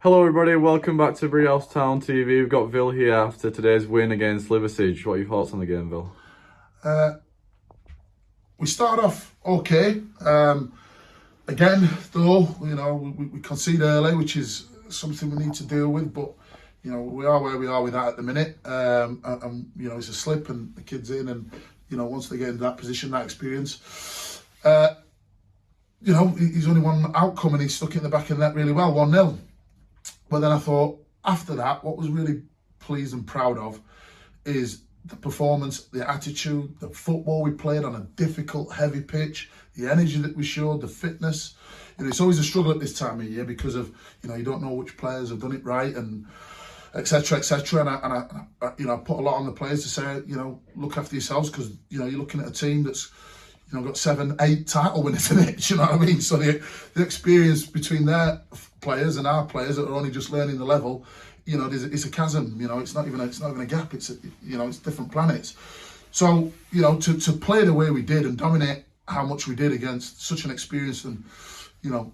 Hello everybody, welcome back to VILLS Town TV. We've got Vill here after today's win against Liversedge. What are your thoughts on the game, Vill? We start off okay. Again, though, we concede early, which is something we need to deal with. But we are where we are with that at the minute. And it's a slip, and the kid's in, and once they get into that position, that experience, he's only one outcome, and he's stuck in the back of the net really well, 1-0. But then I thought, after that, what was really pleased and proud of is the performance, the attitude, the football we played on a difficult, heavy pitch, the energy that we showed, the fitness. It's always a struggle at this time of year because of, you don't know which players have done it right and etc. And I put a lot on the players to say, look after yourselves because, you're looking at a team that's, got 7, 8 title winners in it. You know what I mean? So the experience between their players and our players that are only just learning the level, it's a chasm. It's not even a gap. It's different planets. So to play the way we did and dominate how much we did against such an experienced and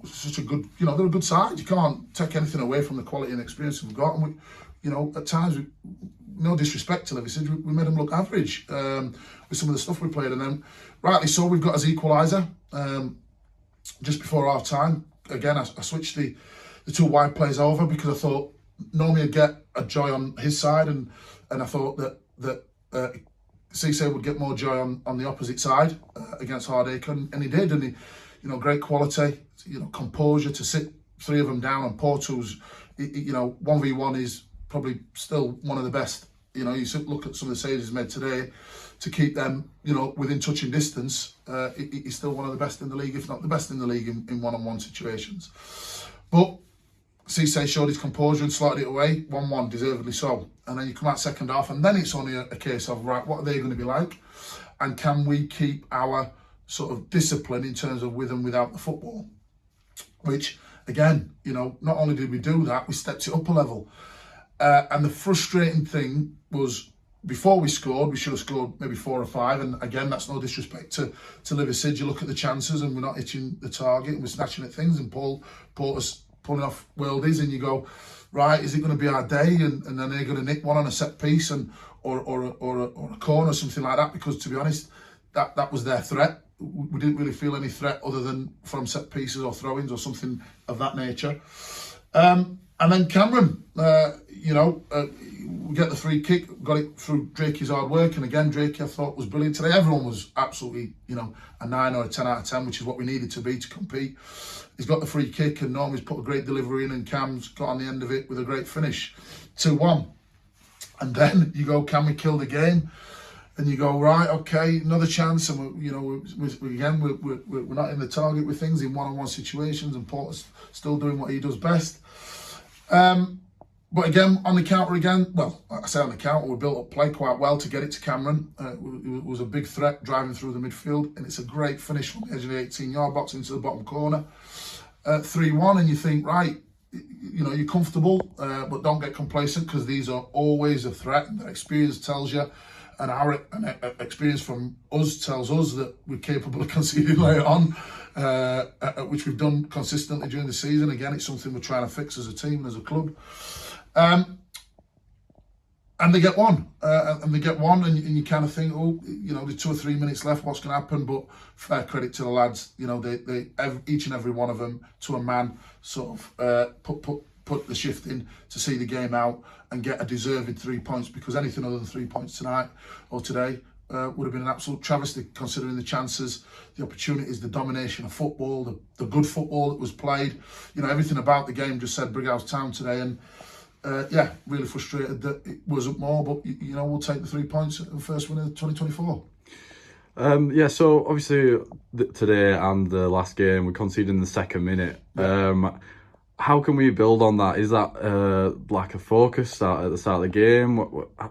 such a good, they're a good side. You can't take anything away from the quality and experience we've got. And we, at times, no disrespect to Liversedge, we made them look average with some of the stuff we played. And then, rightly so, we've got as equaliser just before half time. Again, I switched the 2 wide players over because I thought normally I'd get a joy on his side, and I thought that Cisse would get more joy on the opposite side against Hardacre, and he did. And he, great quality, composure to sit 3 of them down. And Porto's, 1v1 is probably still one of the best. You look at some of the saves he's made today to keep them, within touching distance. He's still one of the best in the league, if not the best in the league in one-on-one situations. But Cisse showed his composure and slotted it away, 1-1, deservedly so. And then you come out second half, and then it's only a case of, right, what are they going to be like? And can we keep our sort of discipline in terms of with and without the football? Which, again, not only did we do that, we stepped it up a level. And the frustrating thing was, before we scored, we should have scored maybe 4 or 5. And again, that's no disrespect to Liversedge. You look at the chances and we're not hitting the target and we're snatching at things, and Porter's pulling off worldies, and you go, right, is it going to be our day? And then they're going to nick one on a set piece or a corner or something like that, because to be honest, that was their threat. We didn't really feel any threat other than from set pieces or throw-ins or something of that nature. And then Cameron, we get the free kick, got it through Drakey's hard work. And again, Drakey, I thought, was brilliant today. Everyone was absolutely, a 9 or a 10 out of 10, which is what we needed to be to compete. He's got the free kick, and Normie's put a great delivery in, and Cam's got on the end of it with a great finish, 2-1. And then you go, can we kill the game? And you go, right, okay, another chance, and we're not in the target with things in one-on-one situations, and Porter's still doing what he does best. But again, on the counter again, well, I say on the counter, we built up play quite well to get it to Cameron. It was a big threat driving through the midfield, and it's a great finish from the edge of the 18-yard box into the bottom corner. 3-1, and you think, right, you're comfortable, but don't get complacent, because these are always a threat, and the experience tells you, and our experience from us tells us that we're capable of conceding later on, which we've done consistently during the season. Again, it's something we're trying to fix as a team and as a club. And they get one, and you kind of think, there's 2 or 3 minutes left, what's going to happen? But fair credit to the lads, they each and every one of them, to a man, sort of put the shift in to see the game out and get a deserved 3 points, because anything other than 3 points tonight or today would have been an absolute travesty, considering the chances, the opportunities, the domination of football, the good football that was played. Everything about the game just said Brighouse Town today. And really frustrated that it wasn't more, but we'll take the 3 points at the first win of 2024. So obviously today and the last game we conceded in the second minute. How can we build on that? Is that lack of focus at the start of the game?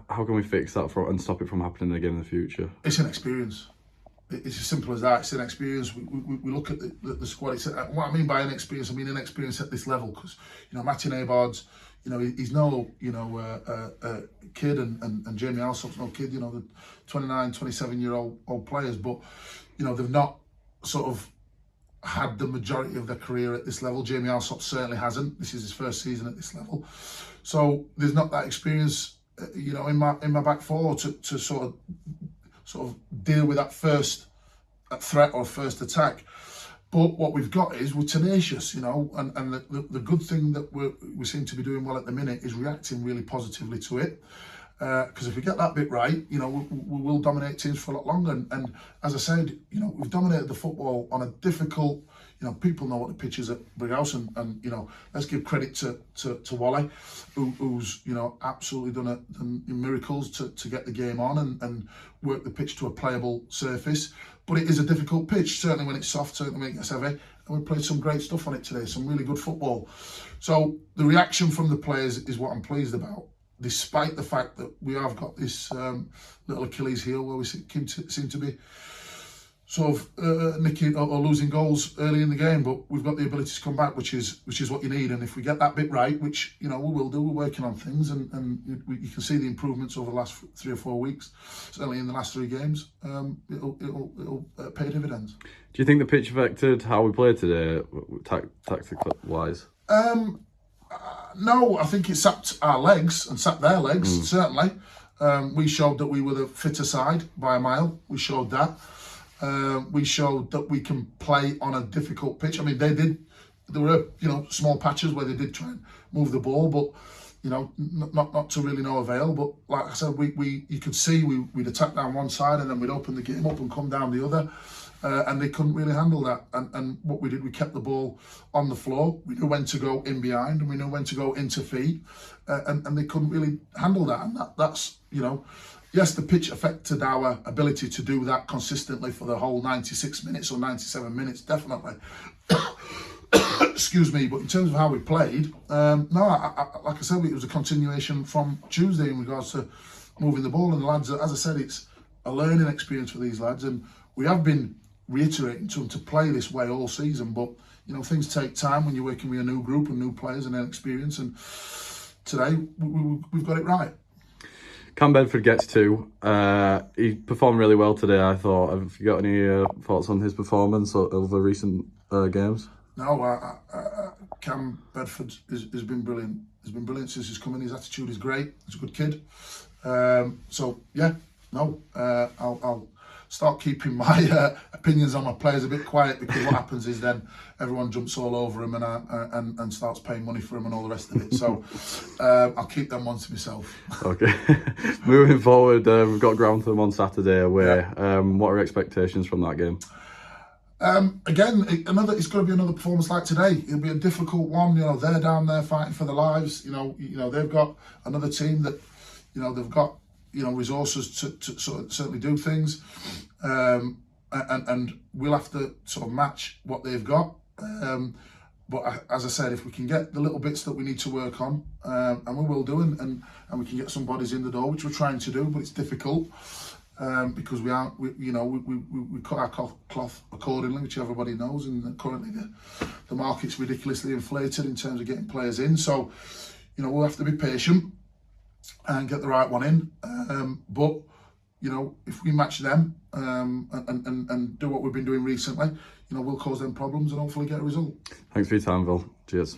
How can we fix that and stop it from happening again in the future? It's an experience. It's as simple as that. It's an experience. We look at the squad. What I mean by inexperience, I mean inexperience at this level, because Matty Nabard's, he's no kid, and Jamie Alsop's no kid. The 29, 27-year-old players, but they've not sort of had the majority of their career at this level. Jamie Alsop certainly hasn't. This is his first season at this level, so there's not that experience, you know, in my back four to sort of deal with that first threat or first attack. But what we've got is we're tenacious, you know, and the good thing that we seem to be doing well at the minute is reacting really positively to it. Because if we get that bit right, you know, we will dominate teams for a lot longer. And as I said, you know, we've dominated the football on a difficult, you know, people know what the pitch is at Brighouse, and you know, let's give credit to Wally, who's, you know, absolutely done miracles to get the game on and work the pitch to a playable surface. But it is a difficult pitch, certainly when it's soft, certainly when it gets heavy. And we played some great stuff on it today, some really good football. So the reaction from the players is what I'm pleased about, despite the fact that we have got this little Achilles heel where we seem to be sort of nicking or losing goals early in the game, but we've got the ability to come back, which is what you need. And if we get that bit right, which, you know, we will do, we're working on things, and you can see the improvements over the last 3 or 4 weeks, certainly in the last 3 games. It'll pay dividends. Do you think the pitch affected how we played today, tactical wise? No, I think it sapped our legs and sapped their legs, certainly. We showed that we were the fitter side by a mile. We showed that. We showed that we can play on a difficult pitch. I mean, there were, you know, small patches where they did try and move the ball, but, you know, not to really no avail. But like I said, you could see we'd attack down one side and then we'd open the game up and come down the other. And they couldn't really handle that. And what we did, we kept the ball on the floor. We knew when to go in behind, and we knew when to go into feet. And they couldn't really handle that. And that's, you know, yes, the pitch affected our ability to do that consistently for the whole 96 minutes or 97 minutes, definitely. Excuse me, but in terms of how we played, no, like I said, it was a continuation from Tuesday in regards to moving the ball. And the lads, as I said, it's a learning experience for these lads. And we have been reiterating to them to play this way all season, but, you know, things take time when you're working with a new group and new players and inexperience, and today we've got it right. Cam Bedford gets 2. He performed really well today, I thought. Have you got any thoughts on his performance over recent games? No, Cam Bedford has been brilliant. He's been brilliant since he's come in. His attitude is great. He's a good kid. So yeah, no, I'll start keeping my opinions on my players a bit quiet, because what happens is then everyone jumps all over him and starts paying money for him and all the rest of it. So I'll keep them ones to myself. Okay. Moving forward, we've got Grantham on Saturday away. Yeah. What are expectations from that game? Again, it's going to be another performance like today. It'll be a difficult one. You know, they're down there fighting for their lives. You know, they've got another team that, you know, they've got, you know, resources to sort of certainly do things, and we'll have to sort of match what they've got. But as I said, if we can get the little bits that we need to work on, and we will do, and we can get some bodies in the door, which we're trying to do, but it's difficult because we cut our cloth accordingly, which everybody knows, and currently the market's ridiculously inflated in terms of getting players in. So, you know, we'll have to be patient and get the right one in, but, you know, if we match them and do what we've been doing recently, you know, we'll cause them problems and hopefully get a result. Thanks for your time, Vil. Cheers.